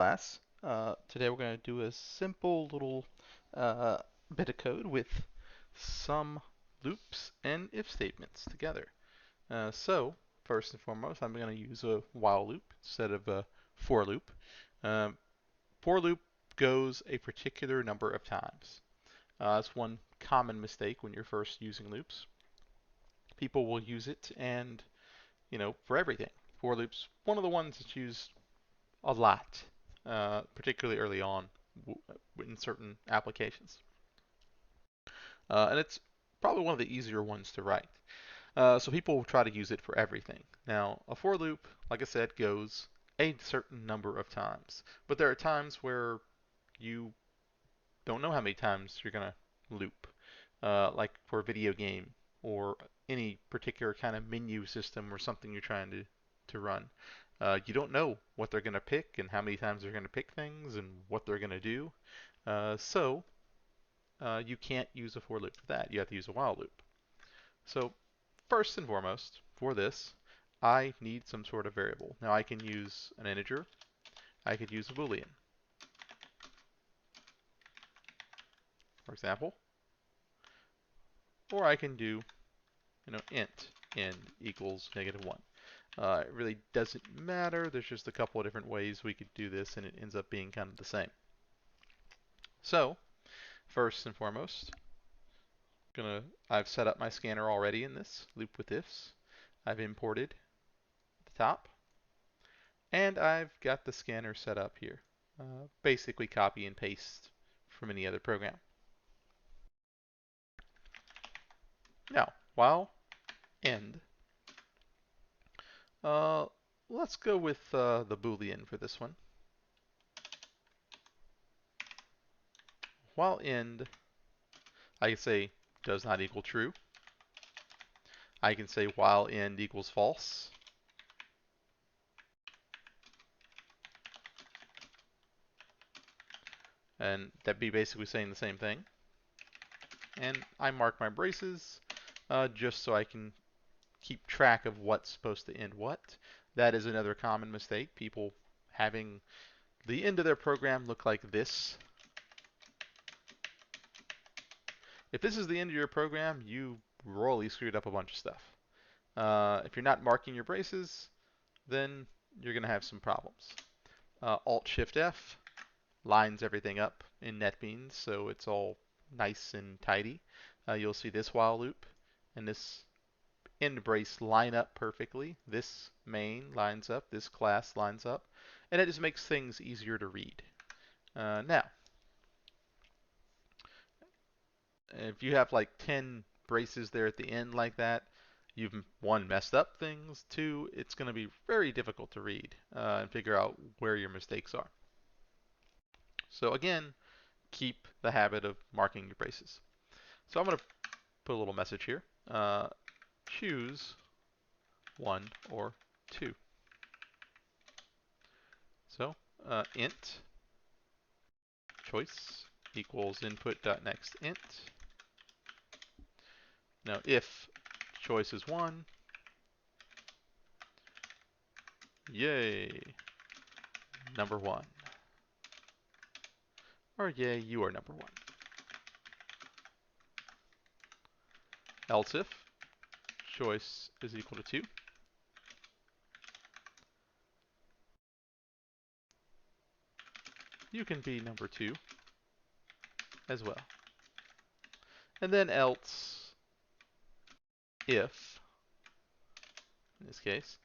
Class. Today we're going to do a simple little uh, bit of code with some loops and if statements together. First and foremost, I'm going to use a while loop instead of a for loop. Um, for loop goes a particular number of times. That's one common mistake when you're first using loops. People will use it and, for everything. For loops, one of the ones that's used a lot, particularly early on in certain applications. And it's probably one of the easier ones to write. So people will try to use it for everything. Now, a for loop, like I said, goes a certain number of times. But there are times where you don't know how many times you're going to loop, like for a video game or any particular kind of menu system or something you're trying to run. You don't know what they're going to pick and how many times they're going to pick things and what they're going to do. So you can't use a for loop for that. You have to use a while loop. So first and foremost, for this, I need some sort of variable. Now I can use an integer. I could use a Boolean, for example. Or I can do, int end equals -1. It really doesn't matter. There's just a couple of different ways we could do this, and it ends up being kind of the same. So, first and foremost, I've set up my scanner already in this loop with ifs. I've imported the top, and I've got the scanner set up here. Basically copy and paste from any other program. Now, while end, uh, let's go with the Boolean for this one. While end, I can say does not equal true. I can say while end equals false. And that'd be basically saying the same thing. And I mark my braces just so I can keep track of what's supposed to end what. That is another common mistake. People having the end of their program look like this. If this is the end of your program, you royally screwed up a bunch of stuff. If you're not marking your braces, then you're going to have some problems. Alt-Shift-F lines everything up in NetBeans, so it's all nice and tidy. You'll see this while loop and this end brace line up perfectly. This main lines up, this class lines up, and it just makes things easier to read. Now, if you have like 10 braces there at the end like that, you've one, messed up things, two, it's going to be very difficult to read and figure out where your mistakes are. So again, keep the habit of marking your braces. So I'm going to put a little message here. Choose 1 or 2. So int choice equals input.next int. Now if choice is 1, yay, number 1. Or yay, you are number 1. Else if choice is equal to 2, you can be number 2 as well. And then else if, in this case,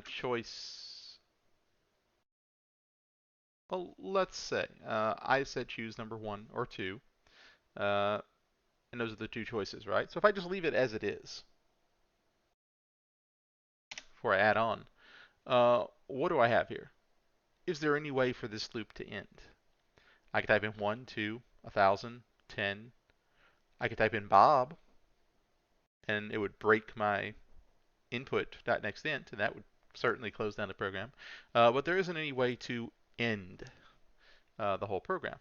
choice, well, let's say I said choose number 1 or 2, and those are the two choices, right? So if I just leave it as it is before I add on, what do I have here? Is there any way for this loop to end? I could type in 1, 2, 1,000, 10. I could type in Bob, and it would break my input.nextInt, and that would certainly close down the program. But there isn't any way to end the whole program.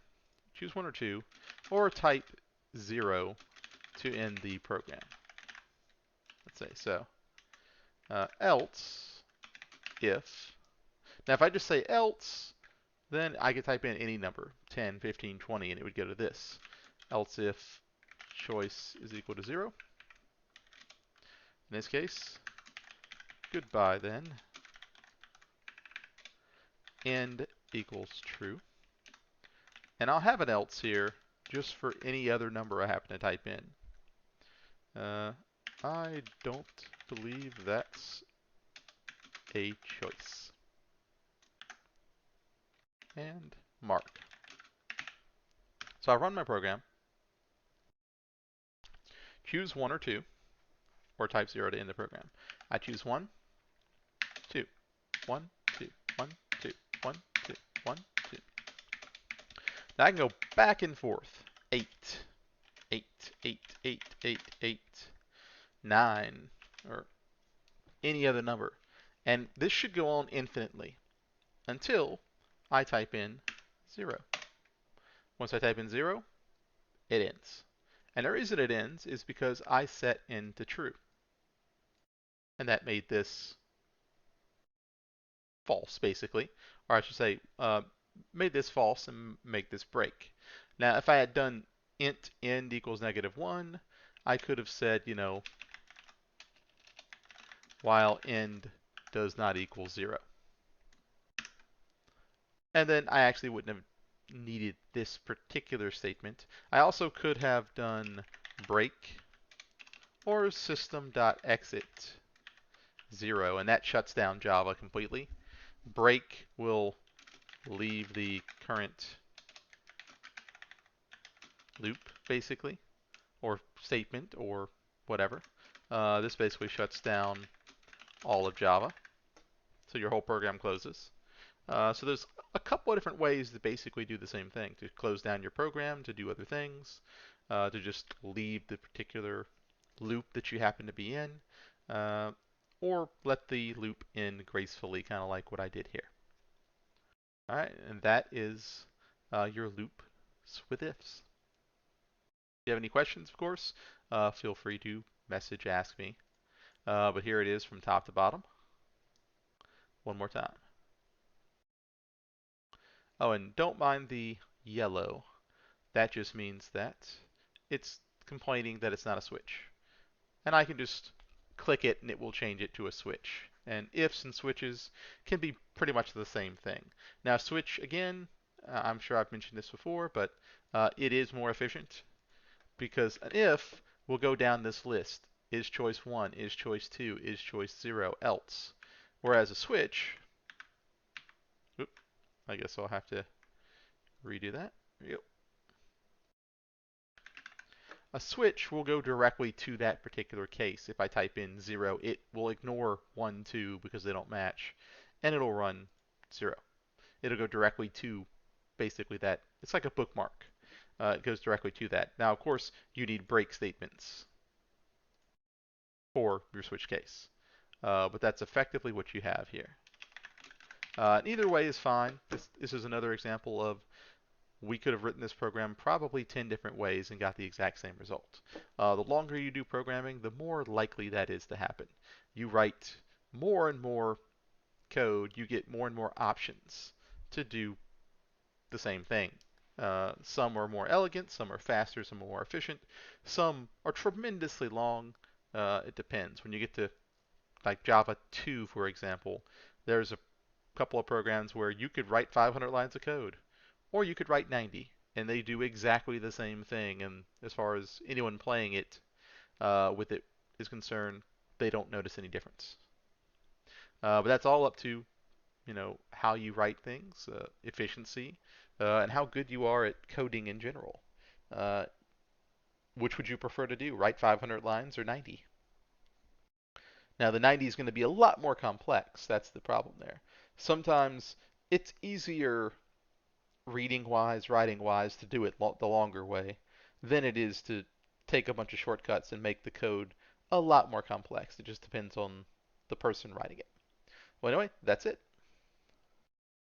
Choose 1 or 2, or type 0 to end the program. Let's say so. Else if. Now if I just say else, then I could type in any number, 10, 15, 20, and it would go to this. Else if choice is equal to 0, in this case, goodbye then, end equals true. And I'll have an else here just for any other number I happen to type in. I don't believe that's a choice. And mark. So I run my program, choose 1 or 2, or type 0 to end the program. I choose 1, 2, 1, 2, 1, 2, 1, 2, 1, 2. Now I can go back and forth. 8, 8, 8, 8, 8, 8, 9, or any other number. And this should go on infinitely until I type in 0. Once I type in 0, it ends. And the reason it ends is because I set into true. And that made this false, basically. Or I should say, made this false and make this break. Now, if I had done int end equals -1, I could have said, while end does not equal 0. And then I actually wouldn't have needed this particular statement. I also could have done break or system.exit 0, and that shuts down Java completely. Break will leave the current loop, basically, or statement, or whatever. This basically shuts down all of Java, so your whole program closes. So there's a couple of different ways to basically do the same thing, to close down your program, to do other things, to just leave the particular loop that you happen to be in, or let the loop end gracefully, kind of like what I did here. All right, and that is your loops with ifs. If you have any questions, of course, feel free to message, ask me. But here it is from top to bottom. One more time. Oh, and don't mind the yellow. That just means that it's complaining that it's not a switch. And I can just click it and it will change it to a switch. And ifs and switches can be pretty much the same thing. Now, switch, again, I'm sure I've mentioned this before, but it is more efficient because an if will go down this list. Is choice 1, is choice 2, is choice 0, else. Whereas a switch, oops, I guess I'll have to redo that. There you go. A switch will go directly to that particular case. If I type in 0, it will ignore 1, 2 because they don't match, and it'll run 0. It'll go directly to basically that. It's like a bookmark. It goes directly to that. Now, of course, you need break statements for your switch case, but that's effectively what you have here. Either way is fine. This is another example of we could have written this program probably 10 different ways and got the exact same result. The longer you do programming, the more likely that is to happen. You write more and more code, you get more and more options to do the same thing. Some are more elegant, some are faster, some are more efficient, some are tremendously long. It depends. When you get to like Java 2, for example, there's a couple of programs where you could write 500 lines of code, or you could write 90, and they do exactly the same thing. And as far as anyone playing it with it is concerned, they don't notice any difference. But that's all up to how you write things, efficiency, and how good you are at coding in general. Uh, which would you prefer to do? Write 500 lines or 90? Now the 90 is going to be a lot more complex. That's the problem there. Sometimes it's easier reading wise, writing wise to do it the longer way than it is to take a bunch of shortcuts and make the code a lot more complex. It just depends on the person writing it. Well, anyway, that's it.